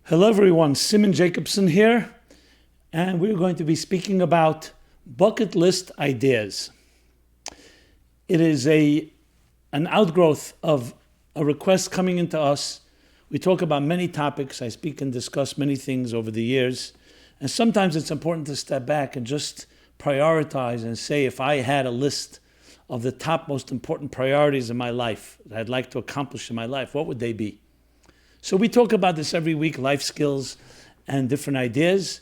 Hello everyone, Simon Jacobson here, and we're going to be speaking about bucket list ideas. It is an outgrowth of a request coming into us. We talk about many topics. I speak and discuss many things over the years, and sometimes it's important to step back and just prioritize and say, if I had a list of the top most important priorities in my life that I'd like to accomplish in my life, what would they be? So we talk about this every week, life skills and different ideas.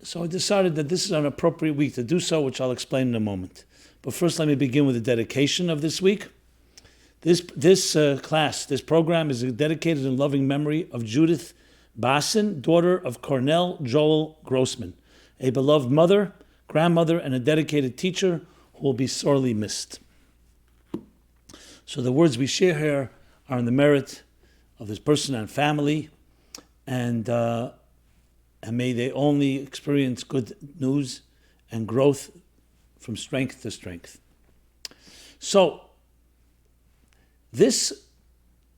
So I decided that this is an appropriate week to do so, which I'll explain in a moment. But first, let me begin with the dedication of this week. This program is dedicated in loving memory of Judith Bassin, daughter of Cornell Joel Grossman, a beloved mother, grandmother, and a dedicated teacher who will be sorely missed. So the words we share here are in the merit of this person and family, and may they only experience good news and growth from strength to strength. So, this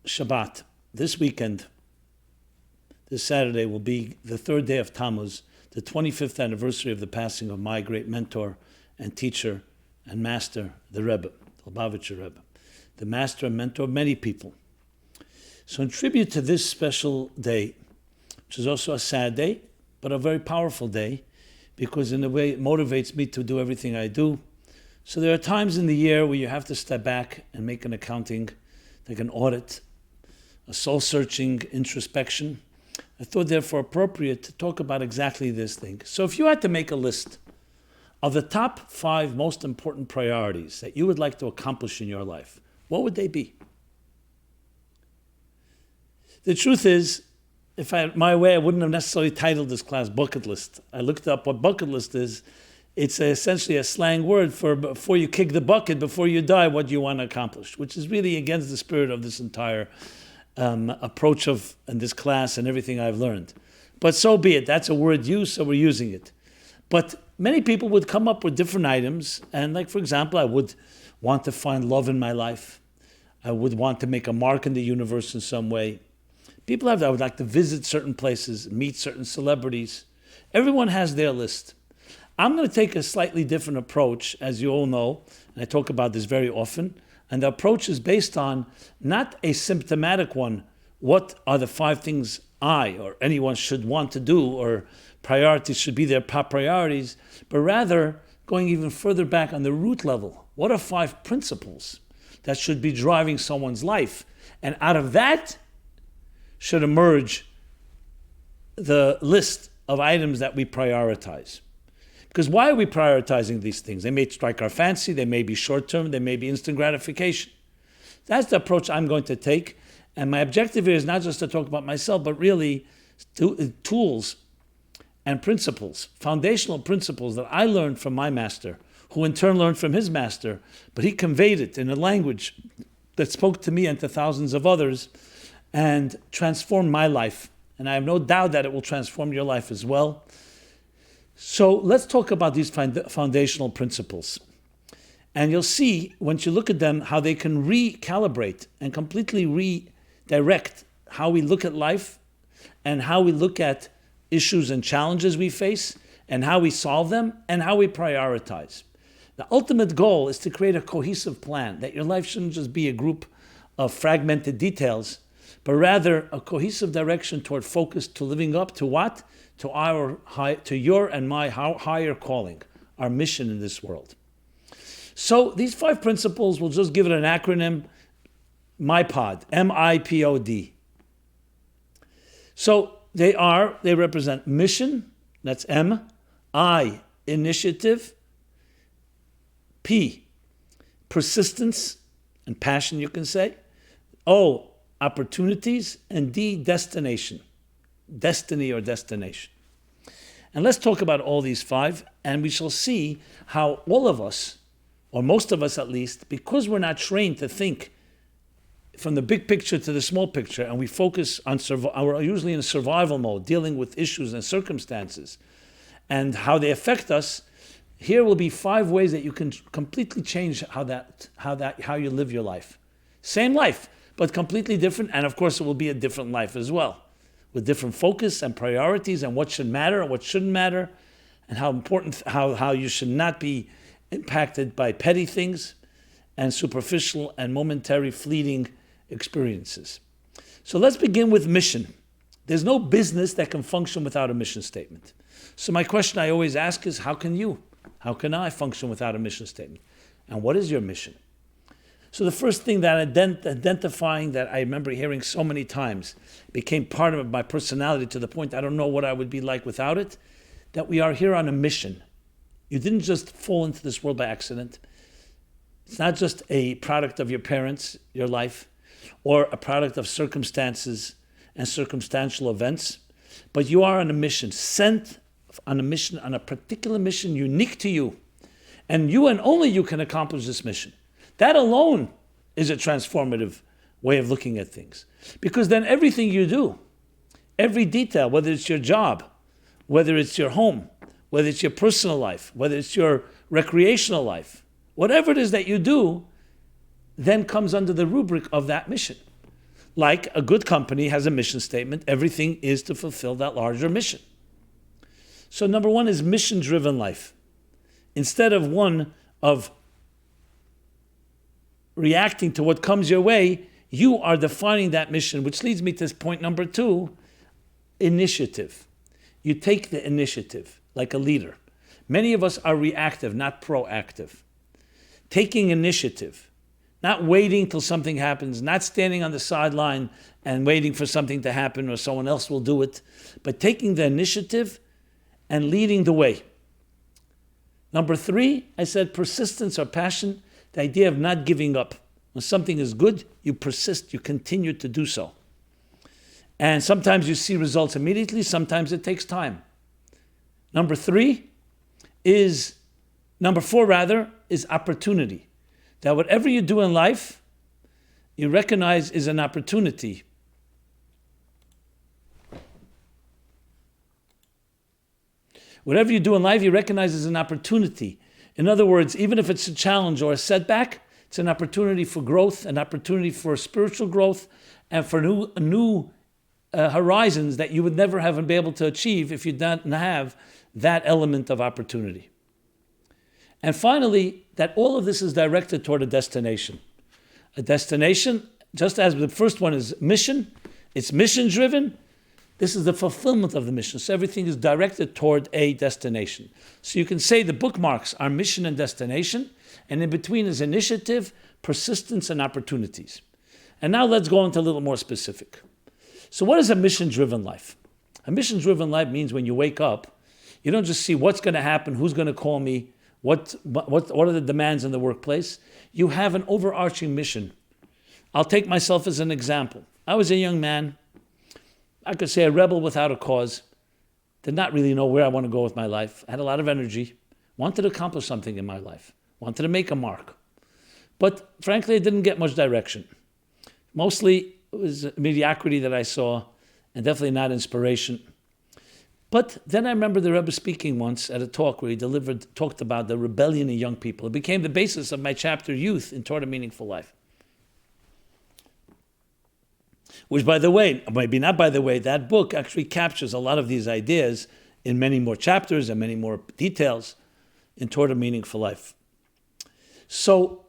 Shabbat, this weekend, this Saturday will be the third day of Tammuz, the 25th anniversary of the passing of my great mentor and teacher and master, the Rebbe, the Lubavitcher Rebbe, the master and mentor of many people. So in tribute to this special day, which is also a sad day, but a very powerful day, because in a way it motivates me to do everything I do. So there are times in the year where you have to step back and make an accounting, like an audit, a soul-searching introspection. I thought therefore appropriate to talk about exactly this thing. So if you had to make a list of the top 5 most important priorities that you would like to accomplish in your life, what would they be? The truth is, if I had my way, I wouldn't have necessarily titled this class Bucket List. I looked up what bucket list is. It's essentially a slang word for before you kick the bucket, before you die, what do you want to accomplish, which is really against the spirit of this entire approach of in this class and everything I've learned. But so be it. That's a word used, so we're using it. But many people would come up with different items. And like, for example, I would want to find love in my life. I would want to make a mark in the universe in some way. People have that. I would like to visit certain places, meet certain celebrities. Everyone has their list. I'm going to take a slightly different approach, as you all know, and I talk about this very often. And the approach is based on not a symptomatic one. What are the 5 things I or anyone should want to do, or priorities should be their top priorities, but rather going even further back on the root level. What are 5 principles that should be driving someone's life? And out of that should emerge the list of items that we prioritize. Because why are we prioritizing these things? They may strike our fancy, they may be short-term, they may be instant gratification. That's the approach I'm going to take. And my objective here is not just to talk about myself, but really tools and principles, foundational principles that I learned from my master, who in turn learned from his master, but he conveyed it in a language that spoke to me and to thousands of others, and transform my life. And I have no doubt that it will transform your life as well. So let's talk about these foundational principles. And you'll see, once you look at them, how they can recalibrate and completely redirect how we look at life and how we look at issues and challenges we face and how we solve them and how we prioritize. The ultimate goal is to create a cohesive plan, that your life shouldn't just be a group of fragmented details, but rather a cohesive direction toward focus to living up to what? To your and my higher calling, our mission in this world. So these 5 principles, we'll just give it an acronym, MIPOD, M-I-P-O-D. So they represent mission, that's M, I, initiative, P, persistence and passion, you can say, O, opportunities, and D, destination, destiny or destination. And let's talk about all these 5, and we shall see how all of us, or most of us at least, because we're not trained to think from the big picture to the small picture, and we focus on we're usually in a survival mode, dealing with issues and circumstances, and how they affect us. Here will be 5 ways that you can completely change how you live your life. Same life, but completely different, and of course it will be a different life as well. with different focus and priorities and what should matter and what shouldn't matter, and how you should not be impacted by petty things and superficial and momentary fleeting experiences. So let's begin with mission. There's no business that can function without a mission statement. So my question I always ask is, how can I function without a mission statement? And what is your mission? So the first thing that identifying that I remember hearing so many times became part of my personality to the point I don't know what I would be like without it, that we are here on a mission. You didn't just fall into this world by accident. It's not just a product of your parents, your life, or a product of circumstances and circumstantial events, but you are on a mission, sent on a mission, on a particular mission unique to you. And you and only you can accomplish this mission. That alone is a transformative way of looking at things. Because then everything you do, every detail, whether it's your job, whether it's your home, whether it's your personal life, whether it's your recreational life, whatever it is that you do, then comes under the rubric of that mission. Like a good company has a mission statement, everything is to fulfill that larger mission. So number one is mission-driven life. Instead of one of reacting to what comes your way, you are defining that mission, which leads me to point number two, initiative. You take the initiative like a leader. Many of us are reactive, not proactive. Taking initiative, not waiting till something happens, not standing on the sideline and waiting for something to happen or someone else will do it, but taking the initiative and leading the way. Number three, I said persistence or passion, the idea of not giving up. When something is good, you persist, you continue to do so. And sometimes you see results immediately, sometimes it takes time. Number four is opportunity. That whatever you do in life, you recognize is an opportunity. Whatever you do in life, you recognize as an opportunity. In other words, even if it's a challenge or a setback, it's an opportunity for growth, an opportunity for spiritual growth, and for new horizons that you would never have been able to achieve if you didn't have that element of opportunity. And finally, that all of this is directed toward a destination. A destination, just as the first one is mission, it's mission-driven. This is the fulfillment of the mission. So everything is directed toward a destination. So you can say the bookmarks are mission and destination, and in between is initiative, persistence, and opportunities. And now let's go into a little more specific. So what is a mission-driven life? A mission-driven life means when you wake up, you don't just see what's going to happen, who's going to call me, what are the demands in the workplace. You have an overarching mission. I'll take myself as an example. I was a young man, I could say a rebel without a cause, did not really know where I want to go with my life, had a lot of energy, wanted to accomplish something in my life, wanted to make a mark. But frankly, I didn't get much direction. Mostly it was mediocrity that I saw, and definitely not inspiration. But then I remember the Rebbe speaking once at a talk where he talked about the rebellion in young people. It became the basis of my chapter, Youth, in Toward a Meaningful Life. Which, by the way, maybe not by the way, that book actually captures a lot of these ideas in many more chapters and many more details in Toward a Meaningful Life. So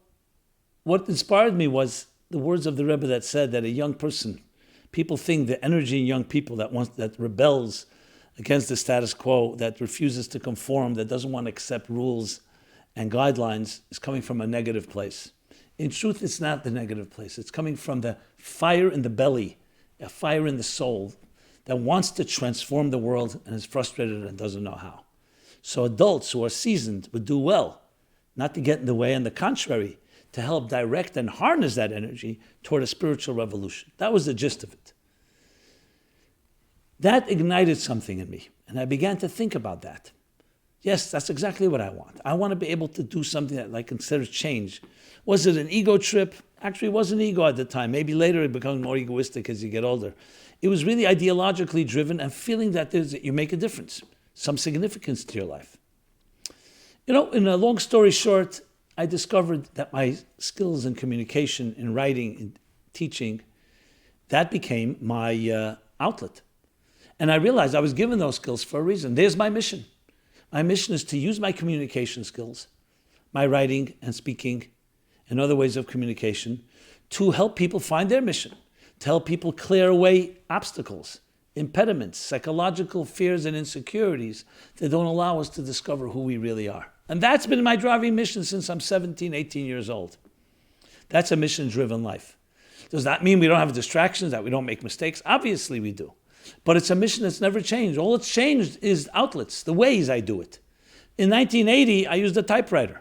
what inspired me was the words of the Rebbe that said that a young person, people think the energy in young people that rebels against the status quo, that refuses to conform, that doesn't want to accept rules and guidelines, is coming from a negative place. In truth, it's not the negative place. It's coming from the fire in the belly, a fire in the soul that wants to transform the world and is frustrated and doesn't know how. So adults who are seasoned would do well not to get in the way, on the contrary, to help direct and harness that energy toward a spiritual revolution. That was the gist of it. That ignited something in me, and I began to think about that. Yes, that's exactly what I want. I want to be able to do something that I consider change. Was it an ego trip? Actually, it wasn't ego at the time. Maybe later it becomes more egoistic as you get older. It was really ideologically driven and feeling that you make a difference, some significance to your life. In a long story short, I discovered that my skills in communication, in writing, in teaching, that became my outlet. And I realized I was given those skills for a reason. There's my mission. My mission is to use my communication skills, my writing and speaking and other ways of communication to help people find their mission, to help people clear away obstacles, impediments, psychological fears and insecurities that don't allow us to discover who we really are. And that's been my driving mission since I'm 17, 18 years old. That's a mission-driven life. Does that mean we don't have distractions, that we don't make mistakes? Obviously we do. But it's a mission that's never changed. All it's changed is outlets, the ways I do it. In 1980, I used a typewriter.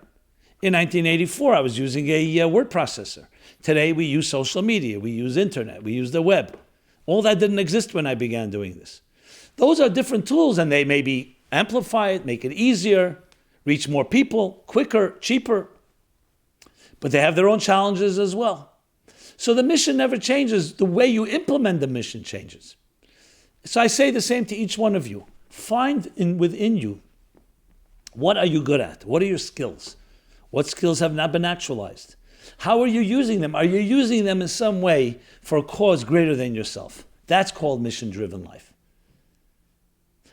In 1984, I was using a word processor. Today, we use social media, we use internet, we use the web. All that didn't exist when I began doing this. Those are different tools, and they maybe amplify it, make it easier, reach more people, quicker, cheaper. But they have their own challenges as well. So the mission never changes. The way you implement the mission changes. So I say the same to each one of you. Find within you, what are you good at? What are your skills? What skills have not been actualized? How are you using them? Are you using them in some way for a cause greater than yourself? That's called mission-driven life.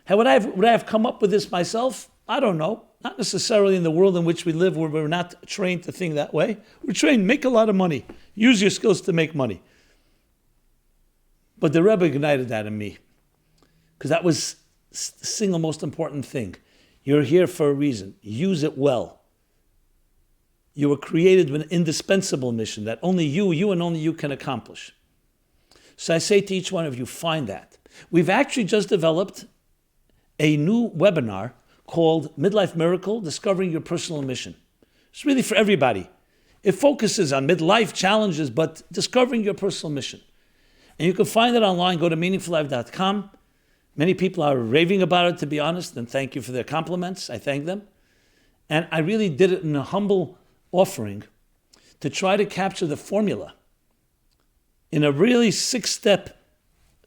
Would I have come up with this myself? I don't know. Not necessarily in the world in which we live, where we're not trained to think that way. We're trained, make a lot of money. Use your skills to make money. But the Rebbe ignited that in me, because that was the single most important thing. You're here for a reason. Use it well. You were created with an indispensable mission that only you and only you can accomplish. So I say to each one of you, find that. We've actually just developed a new webinar called Midlife Miracle, Discovering Your Personal Mission. It's really for everybody. It focuses on midlife challenges, but discovering your personal mission. And you can find it online. Go to meaningfullife.com. Many people are raving about it, to be honest, and thank you for their compliments. I thank them. And I really did it in a humble offering to try to capture the formula in a really 6-step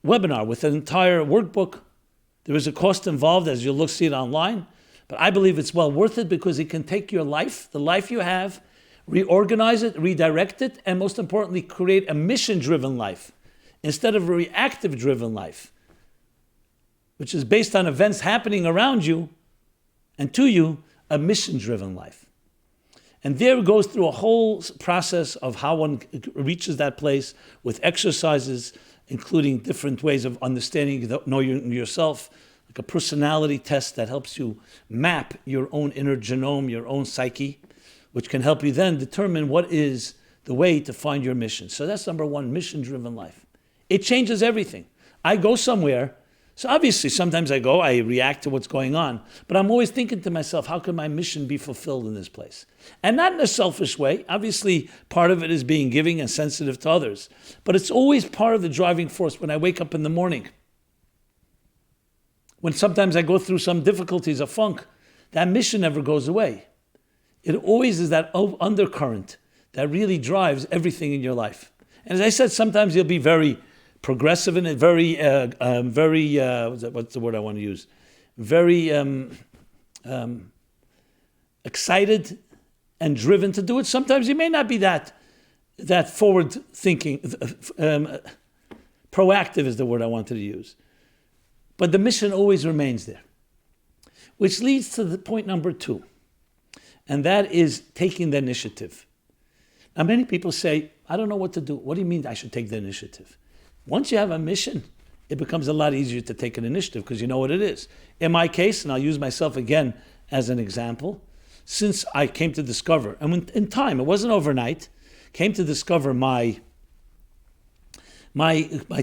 webinar with an entire workbook. There is a cost involved, as you'll see it online, but I believe it's well worth it because it can take your life, the life you have, reorganize it, redirect it, and most importantly, create a mission-driven life instead of a reactive-driven life, which is based on events happening around you and to you, a mission-driven life. And there it goes through a whole process of how one reaches that place with exercises, including different ways of understanding, know yourself, like a personality test that helps you map your own inner genome, your own psyche, which can help you then determine what is the way to find your mission. So that's number one, mission-driven life. It changes everything. I go somewhere, so obviously sometimes I go, I react to what's going on, but I'm always thinking to myself, how can my mission be fulfilled in this place? And not in a selfish way. Obviously, part of it is being giving and sensitive to others, but it's always part of the driving force when I wake up in the morning. When sometimes I go through some difficulties, a funk, that mission never goes away. It always is that undercurrent that really drives everything in your life. And as I said, sometimes you'll be very progressive in it, very, what's the word I want to use? Very excited and driven to do it. Sometimes you may not be that forward thinking, proactive is the word I wanted to use. But the mission always remains there. Which leads to the point number 2. And that is taking the initiative. Now many people say, I don't know what to do. What do you mean I should take the initiative? Once you have a mission, it becomes a lot easier to take an initiative because you know what it is. In my case, and I'll use myself again as an example, since I came to discover, and when, in time, it wasn't overnight, came to discover my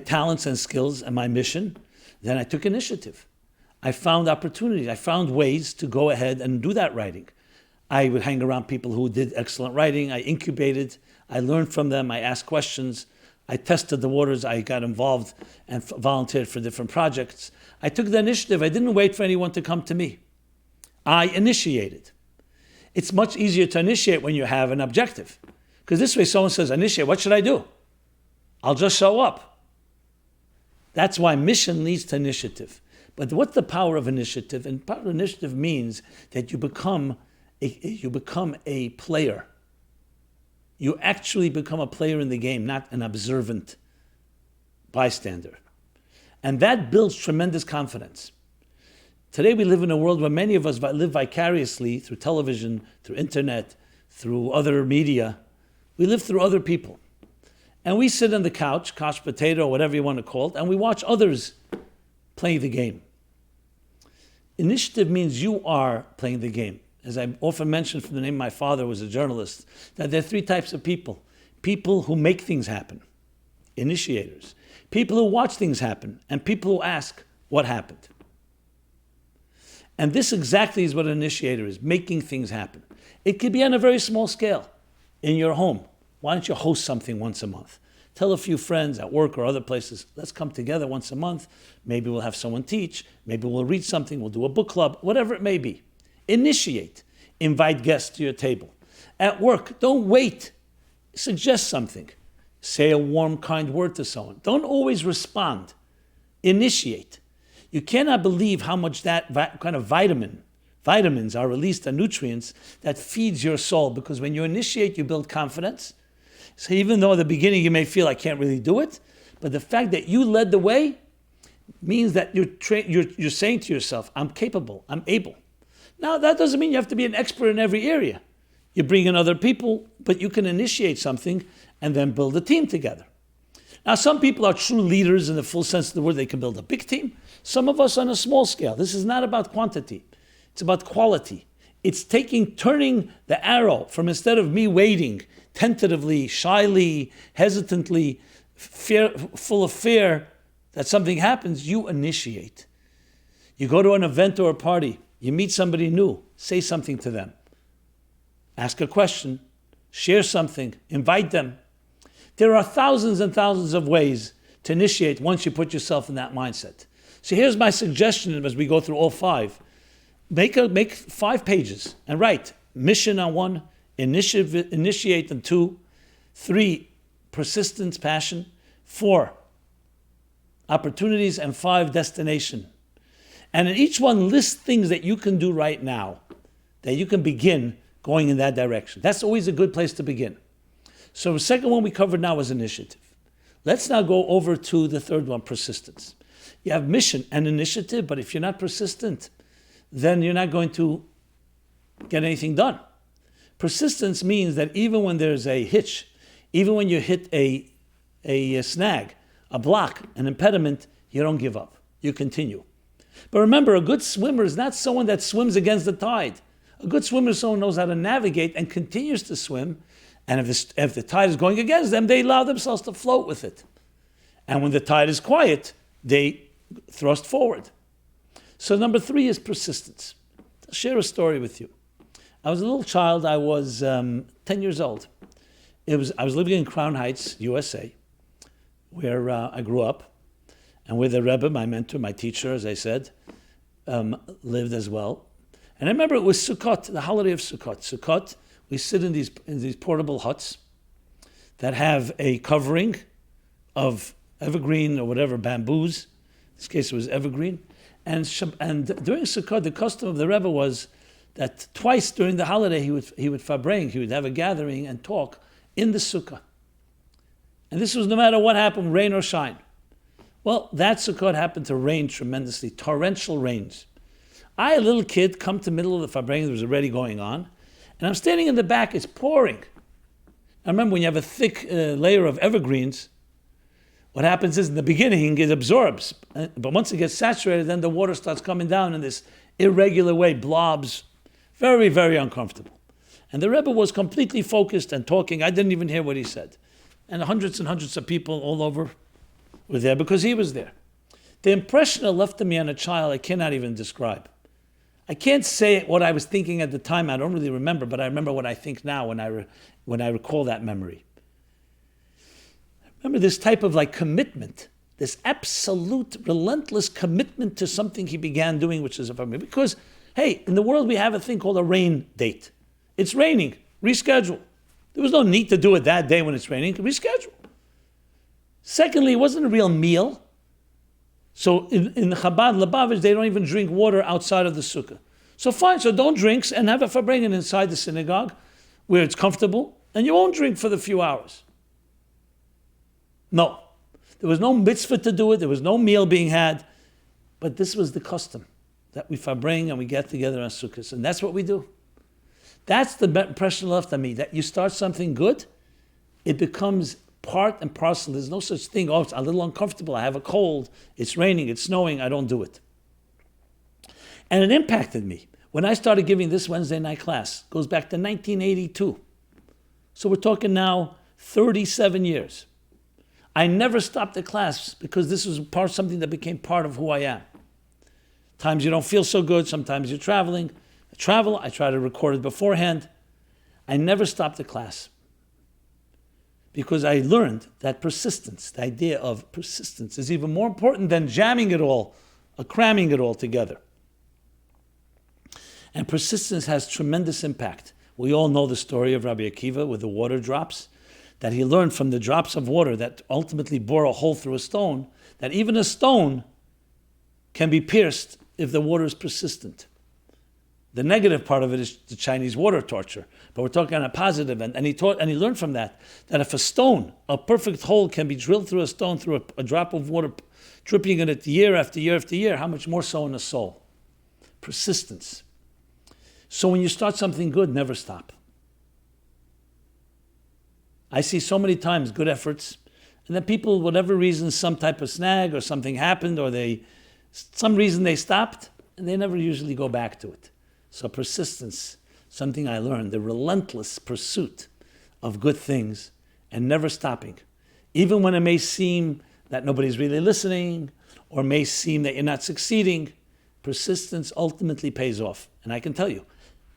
talents and skills and my mission, then I took initiative. I found opportunities. I found ways to go ahead and do that writing. I would hang around people who did excellent writing. I incubated. I learned from them. I asked questions. I tested the waters. I got involved and volunteered for different projects. I took the initiative. I didn't wait for anyone to come to me. I initiated. It's much easier to initiate when you have an objective. Because this way someone says, initiate, what should I do? I'll just show up. That's why mission leads to initiative. But what's the power of initiative? And power of initiative means that you become a player. You actually become a player in the game, not an observant bystander. And that builds tremendous confidence. Today we live in a world where many of us live vicariously through television, through internet, through other media. We live through other people. And we sit on the couch potato, or whatever you want to call it, and we watch others play the game. Initiative means you are playing the game. As I often mentioned from the name of my father, who was a journalist, that there are three types of people. People who make things happen, initiators. People who watch things happen, and people who ask, what happened? And this exactly is what an initiator is, making things happen. It could be on a very small scale, in your home. Why don't you host something once a month? Tell a few friends at work or other places, let's come together once a month. Maybe we'll have someone teach. Maybe we'll read something. We'll do a book club, whatever it may be. Initiate. Invite guests to your table. At work, don't wait. Suggest something. Say a warm, kind word to someone. Don't always respond. Initiate. You cannot believe how much that kind of vitamins are released, and nutrients that feeds your soul, because when you initiate, you build confidence. So even though at the beginning you may feel I can't really do it, but the fact that you led the way means that you're saying to yourself, I'm capable, I'm able. Now that doesn't mean you have to be an expert in every area. You bring in other people, but you can initiate something and then build a team together. Now some people are true leaders in the full sense of the word. They can build a big team. Some of us on a small scale. This is not about quantity. It's about quality. It's turning the arrow from, instead of me waiting, tentatively, shyly, hesitantly, full of fear that something happens, you initiate. You go to an event or a party, you meet somebody new, say something to them. Ask a question, share something, invite them. There are thousands and thousands of ways to initiate once you put yourself in that mindset. So here's my suggestion as we go through all five. Make 5 pages and write mission on 1, initiate on 2, 3, persistence, passion, 4, opportunities, and 5, destination. And in each one, list things that you can do right now, that you can begin going in that direction. That's always a good place to begin. So the second one we covered now was initiative. Let's now go over to the third one, persistence. You have mission and initiative, but if you're not persistent, then you're not going to get anything done. Persistence means that even when there's a hitch, even when you hit a snag, a block, an impediment, you don't give up. You continue. But remember, a good swimmer is not someone that swims against the tide. A good swimmer is someone who knows how to navigate and continues to swim. And if the tide is going against them, they allow themselves to float with it. And when the tide is quiet, they thrust forward. So number 3 is persistence. I'll share a story with you. I was a little child. I was 10 years old. I was living in Crown Heights, USA, where I grew up, and where the Rebbe, my mentor, my teacher, as I said, lived as well. And I remember it was Sukkot, the holiday of Sukkot. Sukkot, we sit in these portable huts that have a covering of evergreen or whatever, bamboos. In this case, it was evergreen. And during Sukkot, the custom of the Rebbe was that twice during the holiday he would fabring, he would have a gathering and talk in the sukkah. And this was no matter what happened, rain or shine. Well, that Sukkot happened to rain tremendously, torrential rains. I, a little kid, come to the middle of the fabring that was already going on, and I'm standing in the back, it's pouring. I remember when you have a thick layer of evergreens, what happens is in the beginning it absorbs, but once it gets saturated, then the water starts coming down in this irregular way, blobs, very, very uncomfortable. And the Rebbe was completely focused and talking. I didn't even hear what he said. And hundreds of people all over were there because he was there. The impression it left on me on a child, I cannot even describe. I can't say what I was thinking at the time. I don't really remember, but I remember what I think now when I recall that memory. Remember this type of commitment, this absolute, relentless commitment to something he began doing, which is a family. Because, hey, in the world we have a thing called a rain date. It's raining, reschedule. There was no need to do it that day when it's raining, reschedule. Secondly, it wasn't a real meal. So in the Chabad, Lubavitch, they don't even drink water outside of the sukkah. So fine, so don't drink and have a farbrengen inside the synagogue where it's comfortable, and you won't drink for the few hours. No. There was no mitzvah to do it. There was no meal being had. But this was the custom that we bring and we get together on Sukkot. And that's what we do. That's the impression left on me, that you start something good, it becomes part and parcel. There's no such thing, oh, it's a little uncomfortable, I have a cold, it's raining, it's snowing, I don't do it. And it impacted me. When I started giving this Wednesday night class, it goes back to 1982. So we're talking now 37 years. I never stopped the class because this was something that became part of who I am. Times you don't feel so good, sometimes you're traveling. I try to record it beforehand. I never stopped the class because I learned that persistence, the idea of persistence, is even more important than jamming it all or cramming it all together. And persistence has tremendous impact. We all know the story of Rabbi Akiva with the water drops, that he learned from the drops of water that ultimately bore a hole through a stone, that even a stone can be pierced if the water is persistent. The negative part of it is the Chinese water torture, but we're talking on a positive end. And he learned from that if a stone, a perfect hole can be drilled through a stone through a drop of water, dripping in it year after year after year, how much more so in a soul? Persistence. So when you start something good, never stop. I see so many times good efforts, and then people, whatever reason, some type of snag or something happened, or some reason they stopped, and they never usually go back to it. So persistence, something I learned, the relentless pursuit of good things and never stopping. Even when it may seem that nobody's really listening or may seem that you're not succeeding, persistence ultimately pays off. And I can tell you,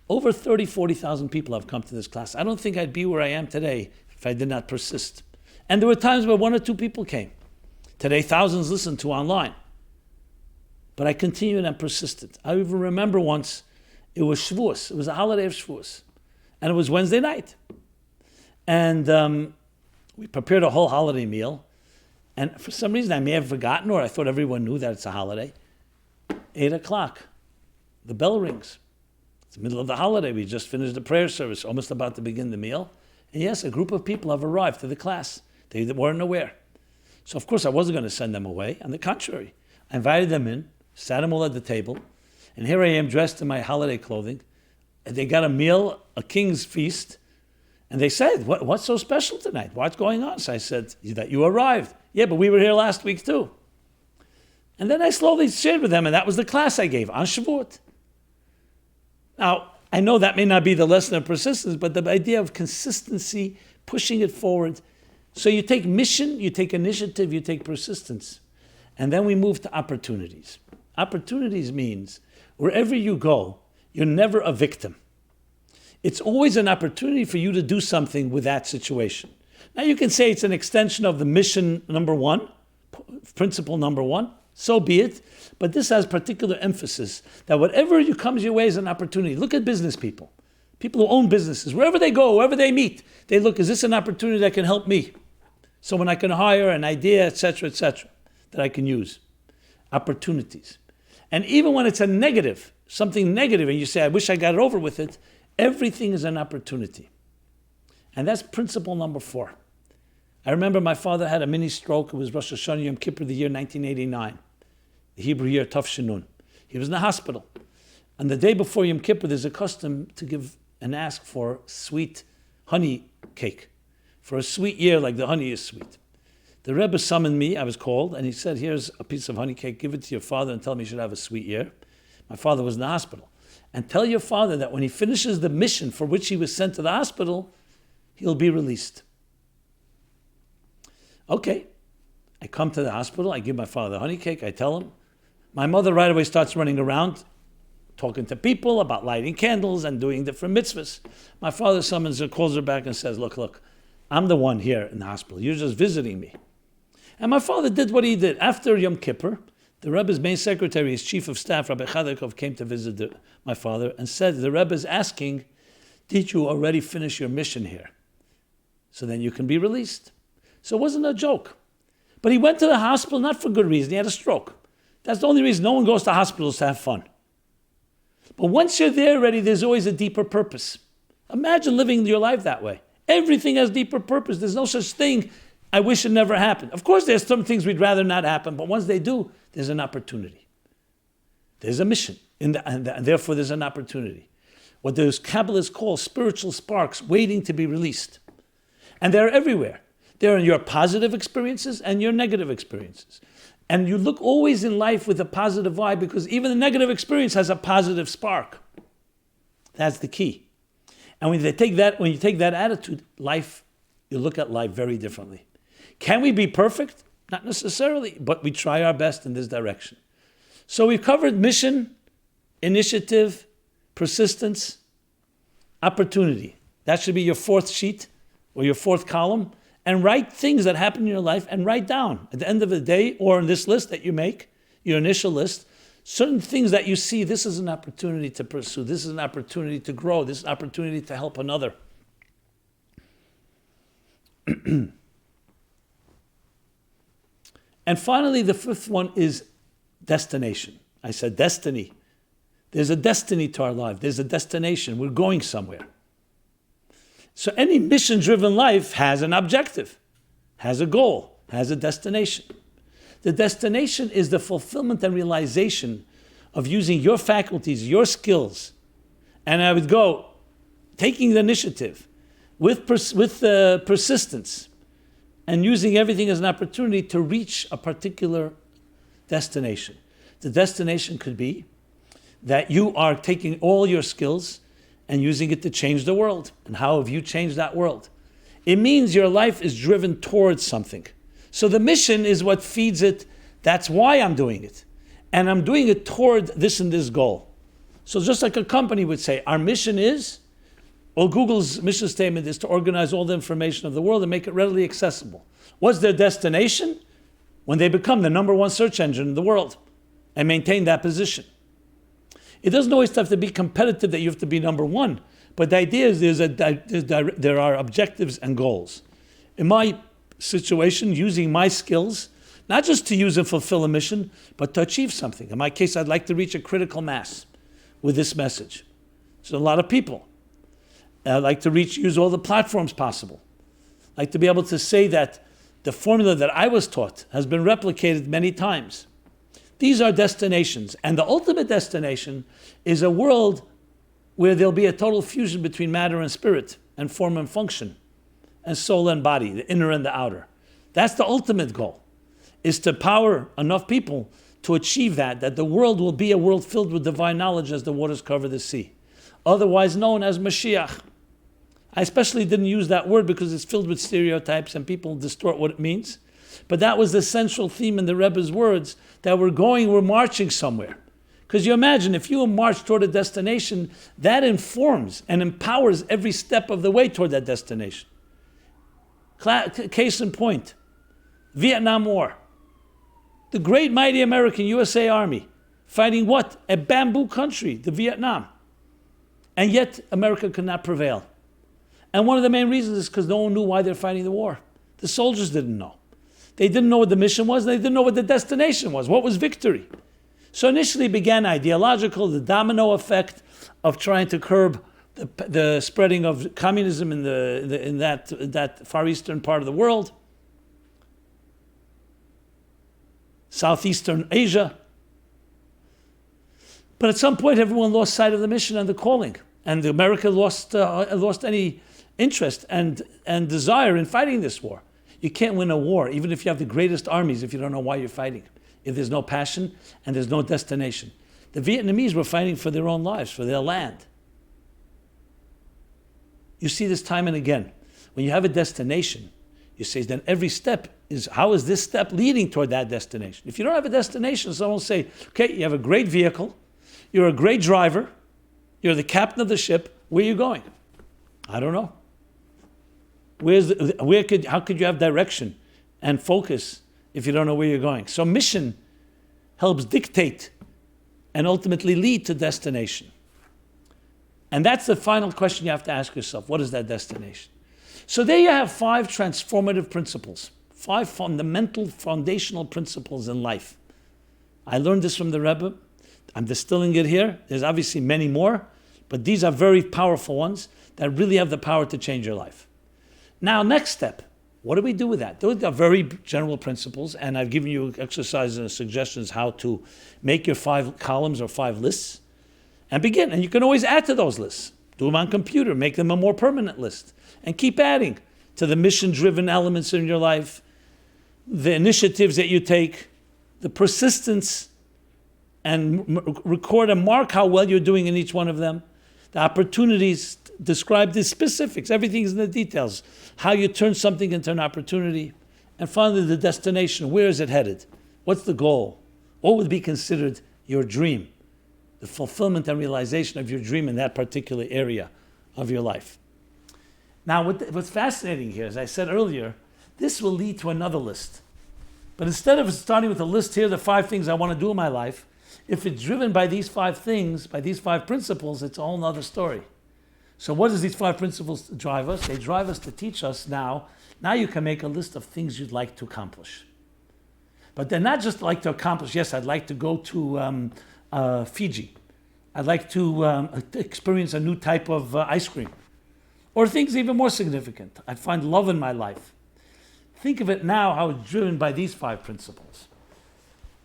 over 40,000 people have come to this class. I don't think I'd be where I am today if I did not persist. And there were times where 1 or 2 people came. Today, thousands listen to online. But I continued and persisted. I even remember once, it was Shavuos. It was a holiday of Shavuos. And it was Wednesday night. And we prepared a whole holiday meal. And for some reason, I may have forgotten, or I thought everyone knew that it's a holiday. 8 o'clock, the bell rings. It's the middle of the holiday. We just finished the prayer service, almost about to begin the meal. And yes, a group of people have arrived to the class. They weren't aware. So of course, I wasn't going to send them away. On the contrary, I invited them in, sat them all at the table. And here I am dressed in my holiday clothing. And they got a meal, a king's feast. And they said, what's so special tonight? What's going on? So I said, that you arrived. Yeah, but we were here last week too. And then I slowly shared with them, and that was the class I gave on Shavuot. Now, I know that may not be the lesson of persistence, but the idea of consistency, pushing it forward. So you take mission, you take initiative, you take persistence. And then we move to opportunities. Opportunities means wherever you go, you're never a victim. It's always an opportunity for you to do something with that situation. Now you can say it's an extension of the mission number 1, principle number 1, so be it. But this has particular emphasis that whatever comes your way is an opportunity. Look at business people. People who own businesses. Wherever they go, wherever they meet, they look, is this an opportunity that can help me? Someone I can hire, an idea, etc., that I can use. Opportunities. And even when it's a negative, something negative, and you say, I wish I got it over with it, everything is an opportunity. And that's principle number 4. I remember my father had a mini stroke. It was Rosh Hashanah Yom Kippur, the year 1989, the Hebrew year Tav Shinun. He was in the hospital. And the day before Yom Kippur, there's a custom to give and ask for sweet honey cake. For a sweet year, like the honey is sweet. The Rebbe summoned me, I was called, and he said, here's a piece of honey cake, give it to your father and tell him he should have a sweet year. My father was in the hospital. And tell your father that when he finishes the mission for which he was sent to the hospital, he'll be released. Okay. I come to the hospital, I give my father the honey cake, I tell him. My mother right away starts running around, talking to people about lighting candles and doing different mitzvahs. My father summons her, calls her back and says, look, I'm the one here in the hospital. You're just visiting me. And my father did what he did. After Yom Kippur, the Rebbe's main secretary, his chief of staff, Rabbi Chadakov, came to visit my father and said, the Rebbe's asking, did you already finish your mission here? So then you can be released. So it wasn't a joke. But he went to the hospital not for good reason. He had a stroke. That's the only reason no one goes to hospitals to have fun. But once you're there already, there's always a deeper purpose. Imagine living your life that way. Everything has deeper purpose. There's no such thing. I wish it never happened. Of course, there's some things we'd rather not happen, but once they do, there's an opportunity. There's a mission, and therefore there's an opportunity. What those Kabbalists call spiritual sparks waiting to be released. And they're everywhere. They're in your positive experiences and your negative experiences. And you look always in life with a positive vibe because even the negative experience has a positive spark. That's the key. And when you take that attitude, you look at life very differently. Can we be perfect? Not necessarily, but we try our best in this direction. So we've covered mission, initiative, persistence, opportunity. That should be your fourth sheet or your fourth column. And write things that happen in your life and write down at the end of the day or in this list that you make, your initial list, certain things that you see, this is an opportunity to pursue, this is an opportunity to grow, this is an opportunity to help another. And finally, the fifth one is destination. I said destiny. There's a destiny to our life. There's a destination. We're going somewhere. So any mission-driven life has an objective, has a goal, has a destination. The destination is the fulfillment and realization of using your faculties, your skills. And I would go, taking the initiative with persistence and using everything as an opportunity to reach a particular destination. The destination could be that you are taking all your skills and using it to change the world. And how have you changed that world? It means your life is driven towards something. So the mission is what feeds it. That's why I'm doing it. And I'm doing it toward this and this goal. So just like a company would say, our mission is, or Google's mission statement is to organize all the information of the world and make it readily accessible. What's their destination? When they become the number one search engine in the world and maintain that position. It doesn't always have to be competitive that you have to be number one, but the idea is there are objectives and goals. In my situation, using my skills, not just to use and fulfill a mission, but to achieve something. In my case, I'd like to reach a critical mass with this message. So a lot of people. I'd like to use all the platforms possible. I'd like to be able to say that the formula that I was taught has been replicated many times. These are destinations, and the ultimate destination is a world where there'll be a total fusion between matter and spirit, and form and function, and soul and body, the inner and the outer. That's the ultimate goal, is to power enough people to achieve that the world will be a world filled with divine knowledge as the waters cover the sea, otherwise known as Mashiach. I especially didn't use that word because it's filled with stereotypes and people distort what it means. But that was the central theme in the Rebbe's words, that we're marching somewhere. Because you imagine, if you march toward a destination, that informs and empowers every step of the way toward that destination. Case in point, Vietnam War. The great mighty American USA Army, fighting what? A bamboo country, the Vietnam. And yet, America could not prevail. And one of the main reasons is because no one knew why they're fighting the war. The soldiers didn't know. They didn't know what the mission was, they didn't know what the destination was. What was victory? So initially began ideological, the domino effect of trying to curb the spreading of communism in that Far Eastern part of the world, Southeastern Asia. But at some point, everyone lost sight of the mission and the calling, and America lost any interest and desire in fighting this war. You can't win a war, even if you have the greatest armies, if you don't know why you're fighting, if there's no passion and there's no destination. The Vietnamese were fighting for their own lives, for their land. You see this time and again. When you have a destination, you say, then every step is, how is this step leading toward that destination? If you don't have a destination, someone will say, okay, you have a great vehicle, you're a great driver, you're the captain of the ship, where are you going? I don't know. How could you have direction and focus if you don't know where you're going? So mission helps dictate and ultimately lead to destination. And that's the final question you have to ask yourself. What is that destination? So there you have 5 transformative principles, 5 fundamental, foundational principles in life. I learned this from the Rebbe. I'm distilling it here. There's obviously many more, but these are very powerful ones that really have the power to change your life. Now, next step. What do we do with that? Those are very general principles, and I've given you exercises and suggestions how to make your 5 columns or 5 lists and begin. And you can always add to those lists. Do them on computer, make them a more permanent list, and keep adding to the mission-driven elements in your life, the initiatives that you take, the persistence, and record and mark how well you're doing in each one of them. The opportunities, describe the specifics, everything is in the details. How you turn something into an opportunity. And finally, the destination. Where is it headed? What's the goal? What would be considered your dream? The fulfillment and realization of your dream in that particular area of your life. Now, what's fascinating here, as I said earlier, this will lead to another list. But instead of starting with a list, here are the 5 things I want to do in my life, if it's driven by these 5 things, by these 5 principles, it's a whole other story. So what does these 5 principles drive us? They drive us to teach us now you can make a list of things you'd like to accomplish. But they're not just like to accomplish, yes, I'd like to go to Fiji. I'd like to experience a new type of ice cream. Or things even more significant. I'd find love in my life. Think of it now how it's driven by these 5 principles.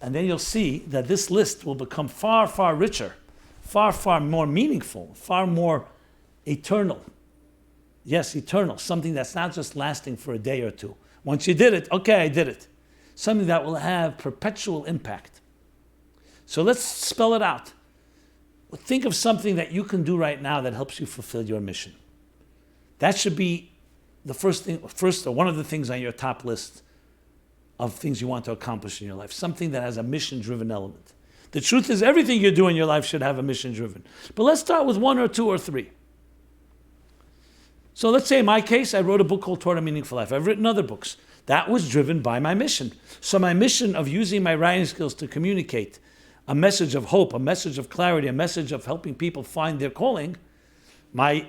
And then you'll see that this list will become far, far richer, far, far more meaningful, far more eternal. Yes, eternal. Something that's not just lasting for a day or two. Once you did it, okay, I did it. Something that will have perpetual impact. So let's spell it out. Think of something that you can do right now that helps you fulfill your mission. That should be the first or one of the things on your top list of things you want to accomplish in your life. Something that has a mission-driven element. The truth is, everything you do in your life should have a mission-driven. But let's start with 1 or 2 or 3. So let's say in my case, I wrote a book called Toward a Meaningful Life. I've written other books. That was driven by my mission. So my mission of using my writing skills to communicate a message of hope, a message of clarity, a message of helping people find their calling, my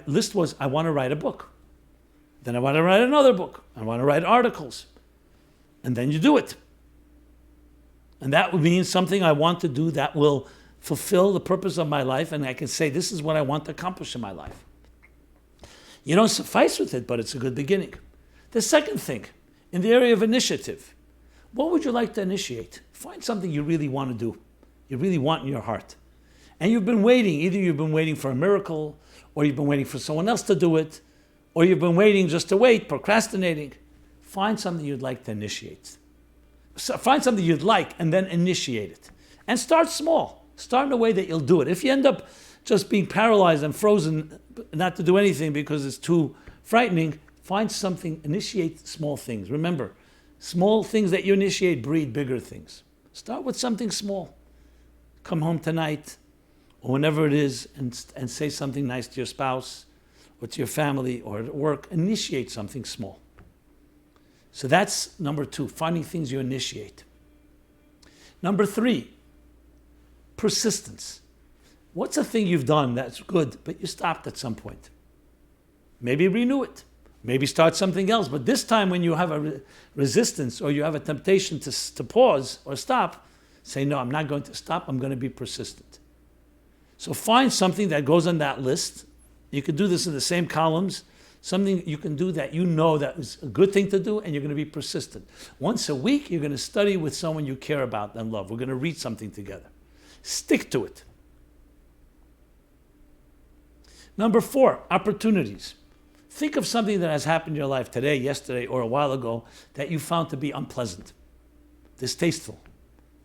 list was, I want to write a book. Then I want to write another book. I want to write articles. And then you do it. And that would mean something I want to do that will fulfill the purpose of my life, and I can say, this is what I want to accomplish in my life. You don't suffice with it, but it's a good beginning. The second thing, in the area of initiative, what would you like to initiate? Find something you really want to do, you really want in your heart. And you've been waiting. Either you've been waiting for a miracle, or you've been waiting for someone else to do it, or you've been waiting just to wait, procrastinating. Find something you'd like to initiate. So find something you'd like and then initiate it. And start small. Start in a way that you'll do it. If you end up just being paralyzed and frozen, not to do anything because it's too frightening, find something, initiate small things. Remember, small things that you initiate breed bigger things. Start with something small. Come home tonight, or whenever it is, and say something nice to your spouse, or to your family, or at work. Initiate something small. So that's number 2, finding things you initiate. Number 3, persistence. What's a thing you've done that's good, but you stopped at some point? Maybe renew it. Maybe start something else. But this time when you have a resistance or you have a temptation to pause or stop, say, no, I'm not going to stop. I'm going to be persistent. So find something that goes on that list. You could do this in the same columns. Something you can do that you know that is a good thing to do, and you're going to be persistent. Once a week, you're going to study with someone you care about and love. We're going to read something together. Stick to it. Number 4, opportunities. Think of something that has happened in your life today, yesterday, or a while ago that you found to be unpleasant, distasteful.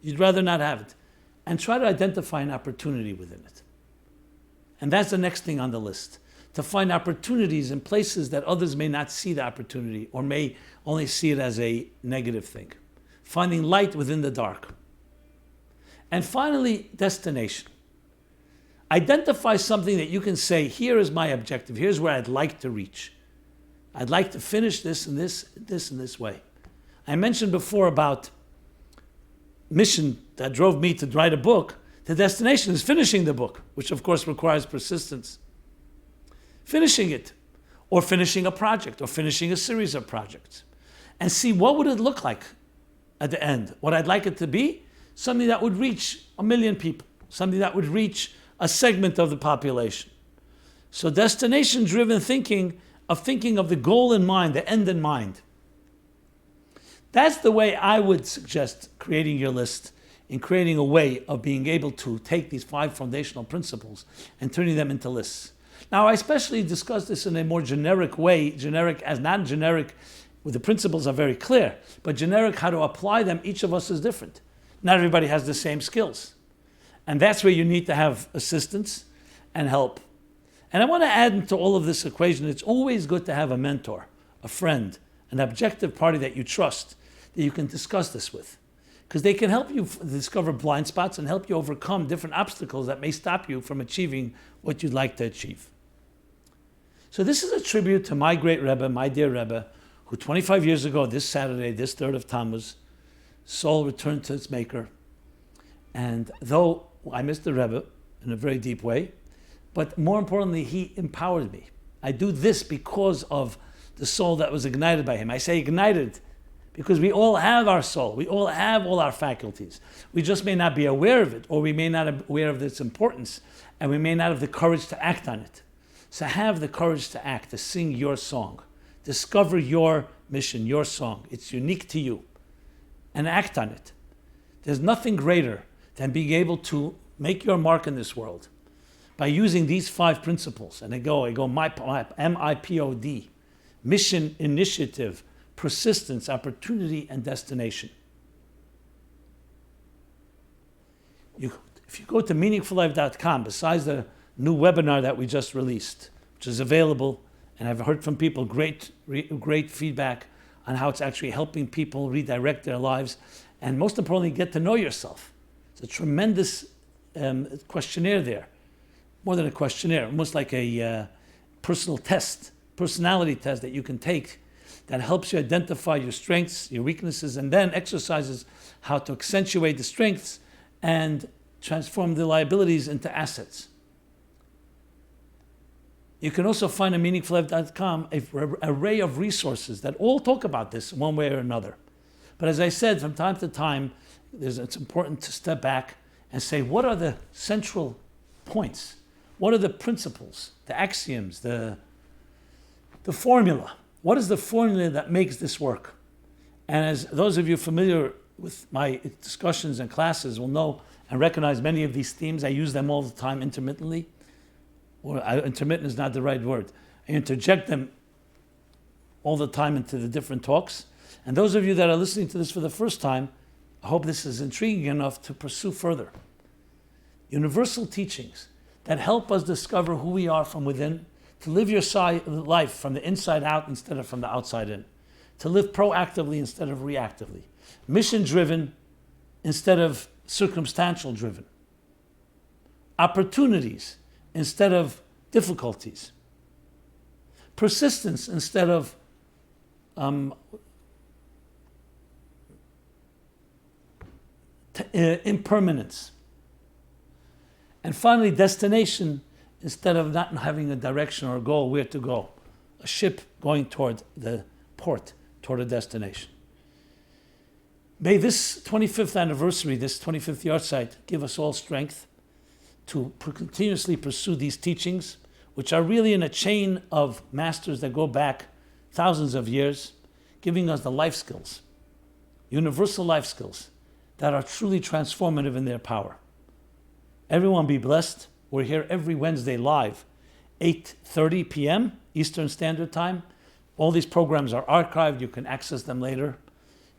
You'd rather not have it. And try to identify an opportunity within it. And that's the next thing on the list. To find opportunities in places that others may not see the opportunity or may only see it as a negative thing. Finding light within the dark. And finally, destination. Identify something that you can say, here is my objective, here's where I'd like to reach. I'd like to finish this and this way. I mentioned before about mission that drove me to write a book. The destination is finishing the book, which of course requires persistence. Finishing it, or finishing a project, or finishing a series of projects. And see, what would it look like at the end? What I'd like it to be? Something that would reach 1 million people. Something that would reach a segment of the population. So destination-driven thinking of thinking of the goal in mind, the end in mind. That's the way I would suggest creating your list, in creating a way of being able to take these 5 foundational principles and turning them into lists. Now, I especially discuss this in a more generic way, generic as not generic, where the principles are very clear, but generic how to apply them, each of us is different. Not everybody has the same skills. And that's where you need to have assistance and help. And I want to add into all of this equation, it's always good to have a mentor, a friend, an objective party that you trust, that you can discuss this with. Because they can help you discover blind spots and help you overcome different obstacles that may stop you from achieving what you'd like to achieve. So this is a tribute to my great Rebbe, my dear Rebbe, who 25 years ago, this Saturday, this 3rd of Tammuz, soul returned to its maker. And though I missed the Rebbe in a very deep way, but more importantly, he empowered me. I do this because of the soul that was ignited by him. I say ignited because we all have our soul. We all have all our faculties. We just may not be aware of it, or we may not be aware of its importance, and we may not have the courage to act on it. So have the courage to act, to sing your song. Discover your mission, your song. It's unique to you. And act on it. There's nothing greater than being able to make your mark in this world by using these 5 principles. And I go MIPOD, mission, initiative, persistence, opportunity, and destination. If you go to meaningfullife.com, besides the new webinar that we just released, which is available, and I've heard from people great feedback on how it's actually helping people redirect their lives, and most importantly, get to know yourself. It's a tremendous questionnaire there. More than a questionnaire, almost like a personality test that you can take that helps you identify your strengths, your weaknesses, and then exercises how to accentuate the strengths and transform the liabilities into assets. You can also find on meaningfullife.com an array of resources that all talk about this one way or another. But as I said, from time to time, it's important to step back and say, what are the central points? What are the principles, the axioms, the formula? What is the formula that makes this work? And as those of you familiar with my discussions and classes will know and recognize many of these themes, I use them all the time intermittently. Or intermittent is not the right word. I interject them all the time into the different talks. And those of you that are listening to this for the first time, I hope this is intriguing enough to pursue further. Universal teachings that help us discover who we are from within, to live your life from the inside out instead of from the outside in, to live proactively instead of reactively, mission-driven instead of circumstantial-driven, opportunities instead of difficulties, persistence instead of impermanence, and finally destination instead of not having a direction or a goal where to go, a ship going toward the port, toward a destination. May this 25th anniversary, this 25th yahrzeit, give us all strength to continuously pursue these teachings, which are really in a chain of masters that go back thousands of years, giving us the life skills, universal life skills that are truly transformative in their power. Everyone be blessed. We're here every Wednesday live, 8:30 p.m. Eastern Standard Time. All these programs are archived. You can access them later.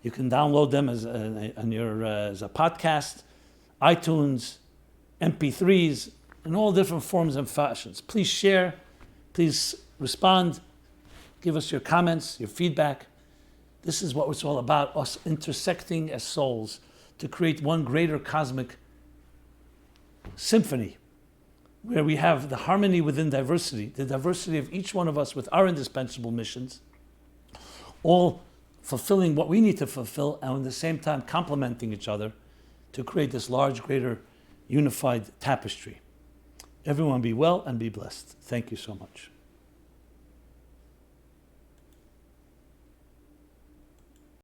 You can download them as a podcast, iTunes, MP3s, in all different forms and fashions. Please share. Please respond. Give us your comments, your feedback. This is what it's all about, us intersecting as souls to create one greater cosmic symphony where we have the harmony within diversity, the diversity of each one of us with our indispensable missions, all fulfilling what we need to fulfill and at the same time complementing each other to create this large, greater, unified tapestry. Everyone be well and be blessed. Thank you so much.